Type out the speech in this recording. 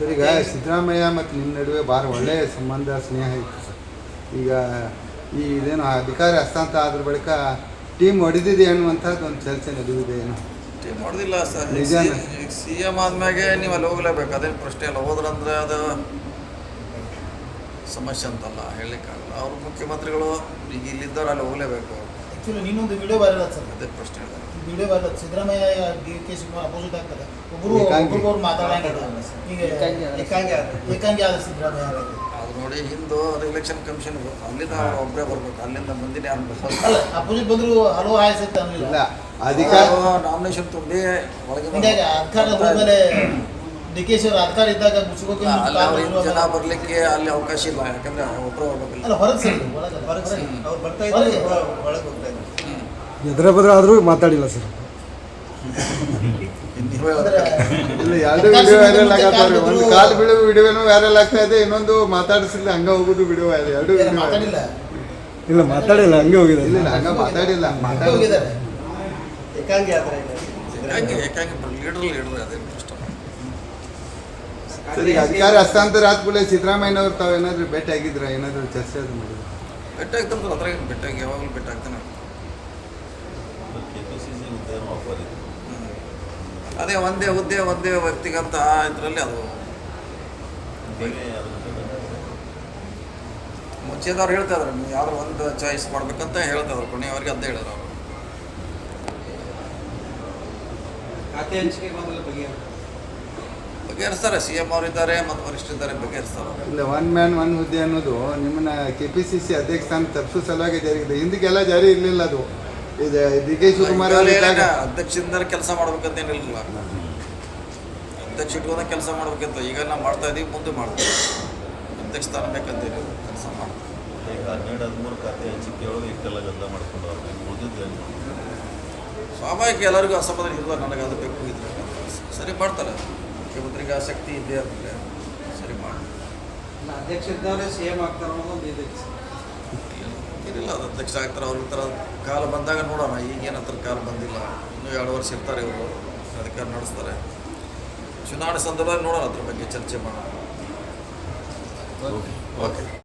Sir, ಈಗ ಸಿದ್ದರಾಮಯ್ಯ ಮತ್ತು ನಿಮ್ಮ ನಡುವೆ ಭಾಳ ಒಳ್ಳೆಯ ಸಂಬಂಧ ಸ್ನೇಹ ಇತ್ತು ಸರ್. ಈಗ ಇದೇನು ಅಧಿಕಾರ ಹಸ್ತಾಂತರ ಆದ್ರ ಬಳಿಕ ಟೀಮ್ ಹೊಡೆದಿದೆ ಅನ್ನುವಂಥದ್ದು ಒಂದು ಚರ್ಚೆ ನಡೆದಿದೆ. ಏನು ಟೀಮ್ ಹೊಡೆದಿಲ್ಲ ಸರ್. ನಿಜ ಈಗ ಸಿ ಎಮ್ ಆದ್ಮೇಲೆ ನೀವು ಅಲ್ಲಿ ಹೋಗಲೇಬೇಕು, ಅದೇನು ಪ್ರಶ್ನೆ ಇಲ್ಲ. ಹೋದ್ರಂದ್ರೆ ಅದು ಸಮಸ್ಯೆ ಅಂತಲ್ಲ, ಹೇಳಲಿಕ್ಕಾಗಲ್ಲ. ಅವರು ಮುಖ್ಯಮಂತ್ರಿಗಳು ಈಗ ಇಲ್ಲಿದ್ದವ್ರು ಅಲ್ಲಿ ಹೋಗಲೇಬೇಕು. ಆ್ಯಕ್ಚುಲಿ ನೀನೊಂದು ವಿಡಿಯೋ ವೈರಲ್ ಸರ್, ಅದೇ ಪ್ರಶ್ನೆ ಇಲ್ಲ. Video viral Siddaramaiah DK Shivakumar opposite ಆಗ್ತದೆ. ಒಬ್ಬರು ಮಾತಾಡಂಗಿಲ್ಲ. ಈಗ ಏಕಾಂಗಿ ಆದ ಸಿದ್ದರಾಮಯ್ಯ ಅದು ನೋಡಿ, ಹಿಂದೂ ಎಲೆಕ್ಷನ್ ಕಮಿಷನ್ ಅಲ್ಲಿಂದ ಒಬ್ಬರೇ ಬರ್ಬೇಕು, ಅಲ್ಲಿಂದ ಮುಂದಿನ ಯಾರು ಬರ್ತಾರೆ. ಅಲ್ಲ, ಅಪೋಸಿಟ್ ಬಂದರೂ ಹಲವು ಆಯಸ್ ಅಂತ ಇಲ್ಲ, ಅಧಿಕಾರ ನಾಮಿನೇಷನ್ ತುಂಬಿ ಒಳಗೆ ಹಿಂಗಾಗಿ ಅಧಿಕಾರ ಹೋದ್ಮೇಲೆ DK ಶಿವರ ಅಧಿಕಾರ ಇದ್ದಾಗ ಮುಚ್ಕೋಕೆ ಜನ ಬರಲಿಕ್ಕೆ ಅಲ್ಲಿ ಅವಕಾಶ ಇಲ್ಲ, ಯಾಕಂದ್ರೆ ಒಬ್ಬರು ಹೋಗ್ಬೇಕಲ್ಲ. ಅಲ್ಲ, ಹೊರಗೆ ಸರ್, ಅವ್ರು ಬರ್ತಾ ಇದ್ದಾರೆ, ಒಳಗೆ ಹೋಗ್ತಾ ಇದ್ದಾರೆ. ಎದ್ರ ಬದ್ರ ಆದರೂ ಮಾತಾಡಿಲ್ಲ ಸರ್. ಇಲ್ಲ, ಎರಡು ವಿಡಿಯೋ ವೈರಲ್ ಆಗತ್ತವ್ರಿ. ಒಂದು ಕಾಲು ಬೀಳೋ ವಿಡಿಯೋನು ವೈರಲ್ ಆಗ್ತಾ ಇದೆ, ಇನ್ನೊಂದು ಮಾತಾಡಿಸಿಲ್ಲ ಹಂಗ ಹೋಗುದು ವಿಡಿಯೋ ವೈರಲ್. ಎರಡು ಮಾತಾಡಿಲ್ಲ, ಇಲ್ಲ ಮಾತಾಡಿಲ್ಲ, ಹಂಗೆ ಹೋಗಿದೆ. ಇಲ್ಲ, ಹಂಗ ಮಾತಾಡಿಲ್ಲ. ಹೋಗಿದ್ದಾರೆ. ಏಕಾಂಗಿ ಆದ್ರೆ ಏಕಾಂಗಿ ಲೀಡರ್ ಅದೇನು ಕಷ್ಟ. ಸರ್, ಈಗ ಅಧಿಕಾರ ಹಸ್ತಾಂತರ ಆದ ಕೂಡಲೇ ಸಿದ್ದರಾಮಯ್ಯನವ್ರು ತಾವೇನಾದ್ರೂ ಭೇಟಿ ಆಗಿದ್ರ, ಏನಾದರೂ ಚರ್ಚೆ ಅದು ಮಾಡಿದ್ರು? ಬೆಟ್ಟ ಆಗ್ತಾರೆ, ಅದ್ರಾಗ ಬೆಟ್ಟಾಗಿ ಯಾವಾಗಲೂ ಬೆಟ್ಟ ಆಗ್ತಾನೆ. ಅದೇ ಒಂದೇ ಹುದ್ದೆ ಒಂದೇ ವ್ಯಕ್ತಿಗಂತ ಇದರಲ್ಲಿ ಅದು ಮುಂಚೆದವ್ರು ಹೇಳ್ತಾಯಿದ್ರು, ನೀವು ಯಾರು ಒಂದು ಚಾಯ್ಸ್ ಮಾಡ್ಬೇಕಂತ ಹೇಳ್ತಾಯಿದ್ರು. ಕೊನೆಯವರೆಗೆ ಅಂತ ಹೇಳಿದ್ರು ಅವರು. ಖಾತೆ ಹಂಚಿಕೆ ಬಗೆಹರಿಸ್ತಾರೆ. CM ಅವರಿದ್ದಾರೆ ಮತ್ತು ವರಿಷ್ಠರಿದ್ದಾರೆ, ಬಗೆಹರಿಸ್ತಾರೆ. ಇಲ್ಲ, ಒನ್ ಮ್ಯಾನ್ ಒನ್ ಹುದ್ದೆ ಅನ್ನೋದು ನಿಮ್ಮನ್ನ KPCC ಅಧ್ಯಕ್ಷ ಸ್ಥಾನ ತಪ್ಪಿಸೋ ಸಲುವಾಗಿ ಜಾರಿಗಿದೆ. ಹಿಂದಕ್ಕೆಲ್ಲ ಜಾರಿ ಇರಲಿಲ್ಲ ಅದು. ಇದು DK ಶಿವಕುಮಾರ್ ಅಧ್ಯಕ್ಷದಿಂದ ಕೆಲಸ ಮಾಡ್ಬೇಕಂತ ಏನಿಲ್ಲ, ಅಧ್ಯಕ್ಷ ಇಟ್ಕೊಂಡ ಕೆಲಸ ಮಾಡ್ಬೇಕಂತ. ಈಗ ನಾವು ಮಾಡ್ತಾ ಇದೀವಿ, ಮುಂದೆ ಮಾಡ್ತೀವಿ. ಅಧ್ಯಕ್ಷ ಸ್ಥಾನ ಬೇಕಂತ ಕೆಲಸ ಮಾಡ್ತೀವಿ. ಈಗ 12-13 ಖಾತೆ ಹಂಚಿಕೆ ಒಳಗೆ ಇಷ್ಟೆಲ್ಲ ಗದ್ದಲ ಮಾಡ್ಕೊಂಡು ಸ್ವಾಭಾವಿಕ, ಎಲ್ಲರಿಗೂ ಅಸಮಾಧಾನ ಇರೋದು. ನನಗೆ ಅದು ಬೇಕು, ಇದ್ರೆ ಸರಿ ಮಾಡ್ತಾರೆ. ಮುಖ್ಯಮಂತ್ರಿಗೆ ಆಸಕ್ತಿ ಇದೆ ಅಂದರೆ ಸರಿ ಮಾಡಿ. ಅಧ್ಯಕ್ಷ ಇದ್ದವರೇ CM ಆಗ್ತಾರೆ ಅನ್ನೋದೊಂದು ಇದೆ. ಏನಿಲ್ಲ, ಅದು ಅಧ್ಯಕ್ಷ ಆಗ್ತಾರೆ. ಅವ್ರ ಥರ ಕಾಲ ಬಂದಾಗ ನೋಡೋಣ. ಈಗೇನು ಹತ್ರ ಕಾಲ ಬಂದಿಲ್ಲ, ಇನ್ನೂ 2 ವರ್ಷ ಇರ್ತಾರೆ ಇವರು, ಅಧಿಕಾರ ನಡೆಸ್ತಾರೆ. ಚುನಾವಣೆ ಸಂದರ್ಭದಲ್ಲಿ ನೋಡೋಣ, ಅದ್ರ ಬಗ್ಗೆ ಚರ್ಚೆ ಮಾಡೋಣ. ಓಕೆ.